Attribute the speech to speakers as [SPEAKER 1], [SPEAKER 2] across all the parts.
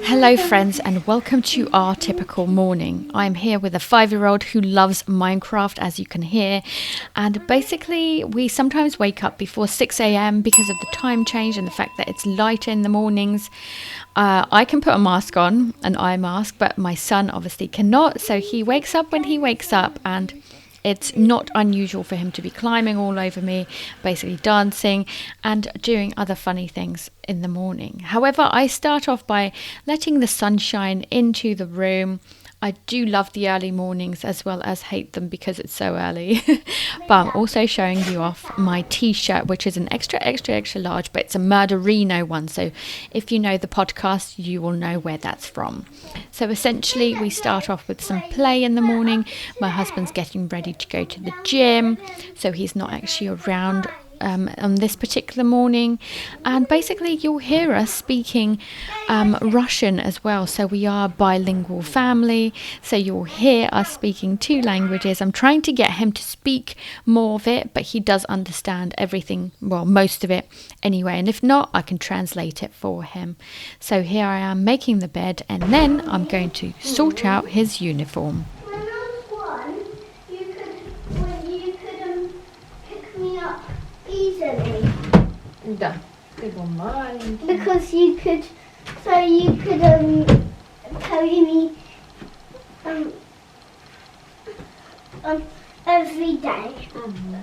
[SPEAKER 1] Hello friends and welcome to our typical morning. I'm here with a 5-year-old who loves Minecraft, as you can hear, and basically we sometimes wake up before 6 a.m. because of the time change and the fact that it's lighter in the mornings. I can put a mask on, an eye mask, but my son obviously cannot, so he wakes up when he wakes up, and it's not unusual for him to be climbing all over me, basically dancing and doing other funny things in the morning. However, I start off by letting the sunshine into the room. I do love the early mornings as well as hate them because it's so early. But I'm also showing you off my t-shirt, which is an extra large, but it's a Murderino one. So if you know the podcast, you will know where that's from. So essentially we start off with some play in the morning. My husband's getting ready to go to the gym, so he's not actually around on this particular morning, and basically you'll hear us speaking Russian as well, so we are a bilingual family, so you'll hear us speaking 2 languages. I'm trying to get him to speak more of it, but he does understand everything, well, most of it anyway, and if not, I can translate it for him. So here I am making the bed, and then I'm going to sort out his uniform.
[SPEAKER 2] When I was 1, you could pick me up easily.
[SPEAKER 1] Да, ты был маленький.
[SPEAKER 2] Because you could carry me every day.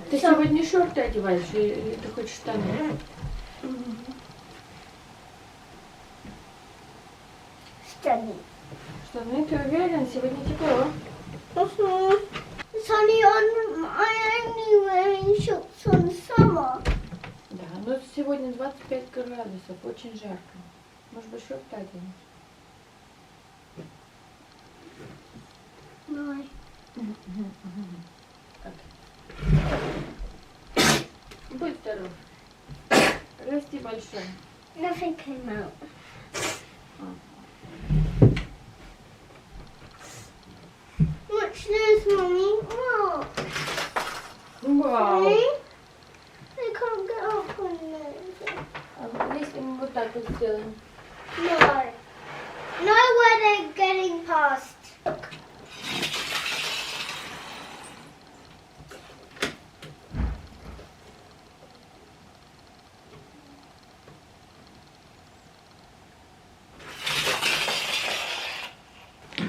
[SPEAKER 1] Ты сегодня шорты одеваешь или ты хочешь штаны?
[SPEAKER 2] Stunning.
[SPEAKER 1] Штаны, ты уверен? Сегодня тепло.
[SPEAKER 2] It's only on. I'm only wearing shorts on summer.
[SPEAKER 1] Да, но сегодня 25 градусов, очень жарко. Может быть, шорты оденешь?
[SPEAKER 2] No.
[SPEAKER 1] Будь здоров. Расти большой.
[SPEAKER 2] Nothing came out. Watch this, Mummy. Look.
[SPEAKER 1] Вау!
[SPEAKER 2] See? I can't get up on this.
[SPEAKER 1] А если мы вот так вот сделаем?
[SPEAKER 2] No. No where they're getting past.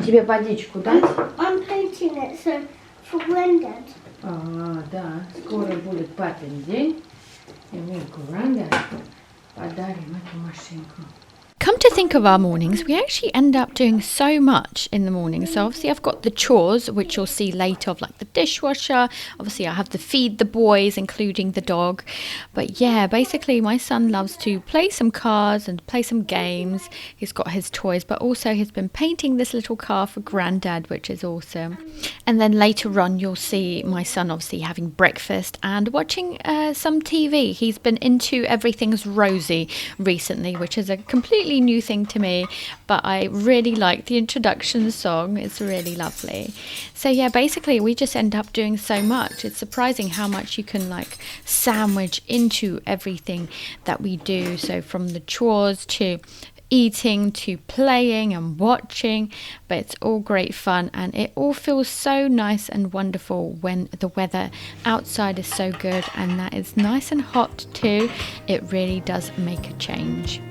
[SPEAKER 1] Тебе водичку дать?
[SPEAKER 2] I'm painting it so for granddad.
[SPEAKER 1] Да, скоро будет папин день, и мы Гранда подарим эту машинку. Come to think of our mornings, we actually end up doing so much in the morning. So obviously I've got the chores, which you'll see later, of like the dishwasher. Obviously I have to feed the boys, including the dog. But yeah, basically my son loves to play some cars and play some games. He's got his toys, but also he's been painting this little car for Granddad, which is awesome. And then later on you'll see my son obviously having breakfast and watching some TV. He's been into Everything's Rosy recently, which is a completely new thing to me, but I really like the introduction song. It's really lovely. So yeah, basically we just end up doing so much. It's surprising how much you can like sandwich into everything that we do. So from the chores to eating to playing and watching, but it's all great fun, and it all feels so nice and wonderful when the weather outside is so good and that is nice and hot too. It really does make a change.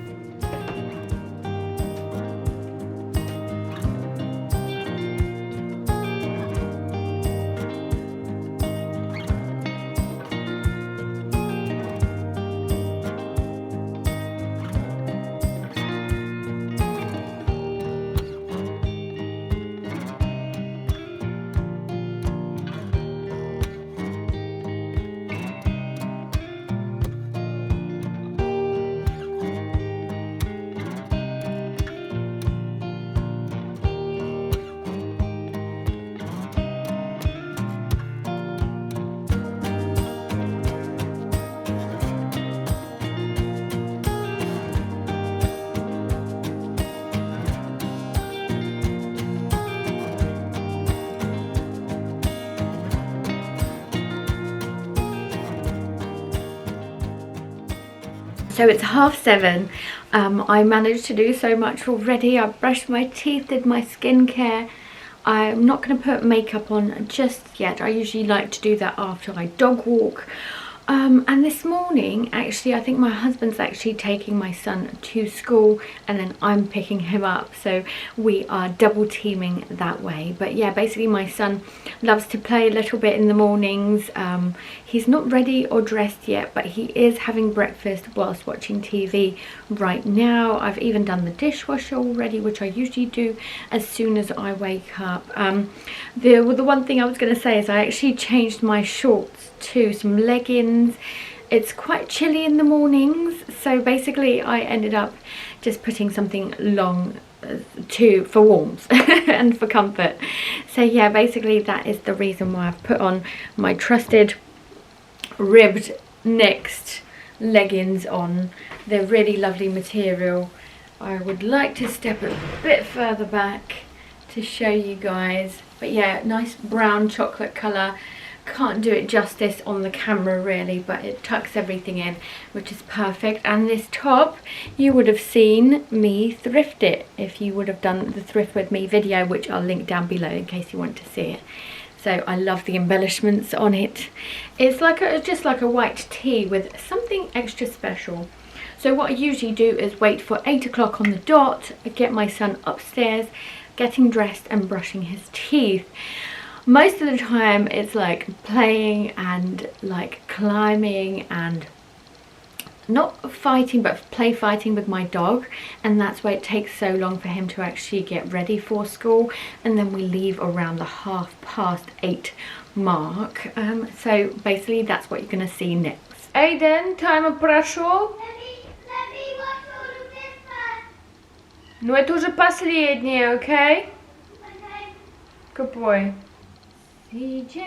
[SPEAKER 1] So it's 7:30. I managed to do so much already. I brushed my teeth, did my skincare. I'm not going to put makeup on just yet. I usually like to do that after I dog walk. And this morning, actually, I think my husband's actually taking my son to school and then I'm picking him up. So we are double teaming that way. But yeah, basically my son loves to play a little bit in the mornings. He's not ready or dressed yet, but he is having breakfast whilst watching TV right now. I've even done the dishwasher already, which I usually do as soon as I wake up. The one thing I was going to say is I actually changed my shorts to some leggings. It's quite chilly in the mornings, so basically I ended up just putting something long for warmth and for comfort. So yeah, basically that is the reason why I've put on my trusted ribbed necked leggings on. They're really lovely material. I would like to step a bit further back to show you guys, but yeah, nice brown chocolate colour. Can't do it justice on the camera really, but it tucks everything in, which is perfect. And this top, you would have seen me thrift it if you would have done the thrift with me video, which I'll link down below in case you want to see it. So I love the embellishments on it. It's like just like a white tee with something extra special. So what I usually do is wait for 8 o'clock on the dot, get my son upstairs, getting dressed and brushing his teeth. Most of the time it's like playing and like climbing and not fighting, but play fighting with my dog, and that's why it takes so long for him to actually get ready for school, and then we leave around the 8:30 mark. So basically that's what you're gonna see next. Aiden, time of прошло. Ну это уже последнее, okay? Good boy. CJ,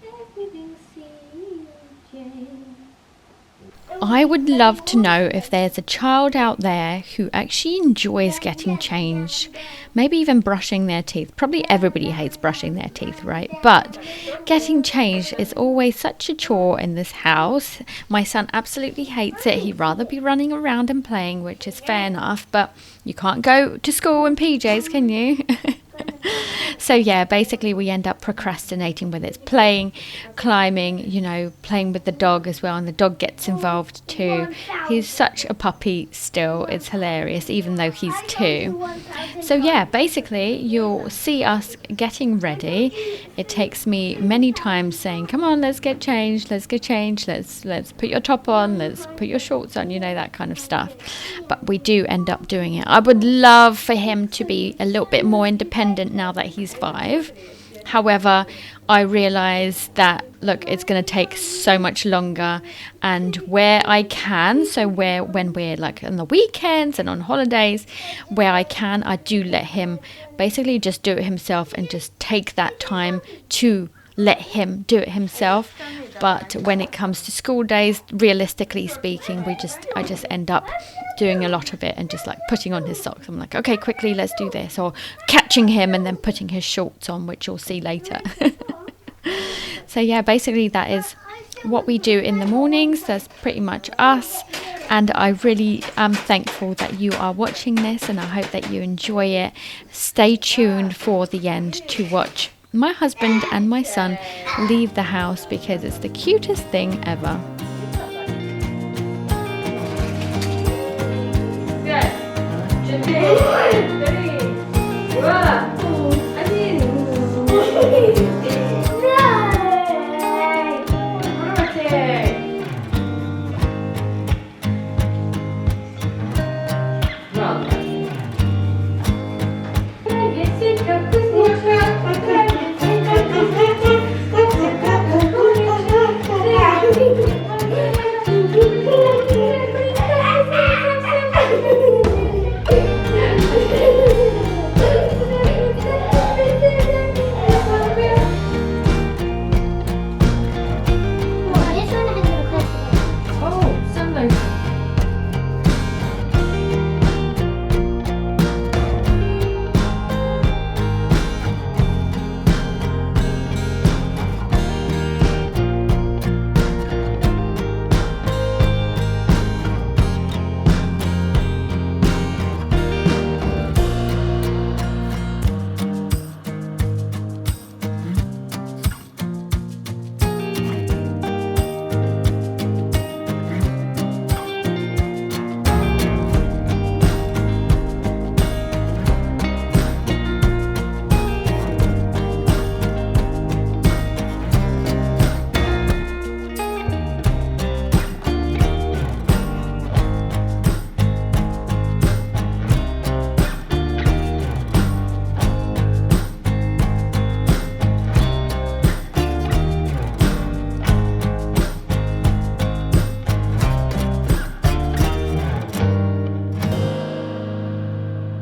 [SPEAKER 1] everything CJ. I would love to know if there's a child out there who actually enjoys getting changed, maybe even brushing their teeth. Probably everybody hates brushing their teeth, right? But getting changed is always such a chore in this house. My son absolutely hates it. He'd rather be running around and playing, which is fair enough, but you can't go to school in PJs, can you? So yeah, basically we end up procrastinating with it, playing, climbing, you know, playing with the dog as well, and the dog gets involved too. He's such a puppy still. It's hilarious, even though he's 2. So yeah, basically you'll see us getting ready. It takes me many times saying, come on, let's get changed, let's put your top on, let's put your shorts on, you know, that kind of stuff. But we do end up doing it. I would love for him to be a little bit more independent now that he's 5. However, I realise that, look, it's going to take so much longer, and where I can, so when we're like on the weekends and on holidays, where I can, I do let him basically just do it himself and just take that time to let him do it himself. But when it comes to school days, realistically speaking, I just end up doing a lot of it and just like putting on his socks. I'm like, okay, quickly, let's do this, or catching him and then putting his shorts on, which you'll see later. So yeah, basically that is what we do in the mornings. That's pretty much us, and I really am thankful that you are watching this, and I hope that you enjoy it. Stay tuned for the end to watch my husband and my son leave the house, because it's the cutest thing ever.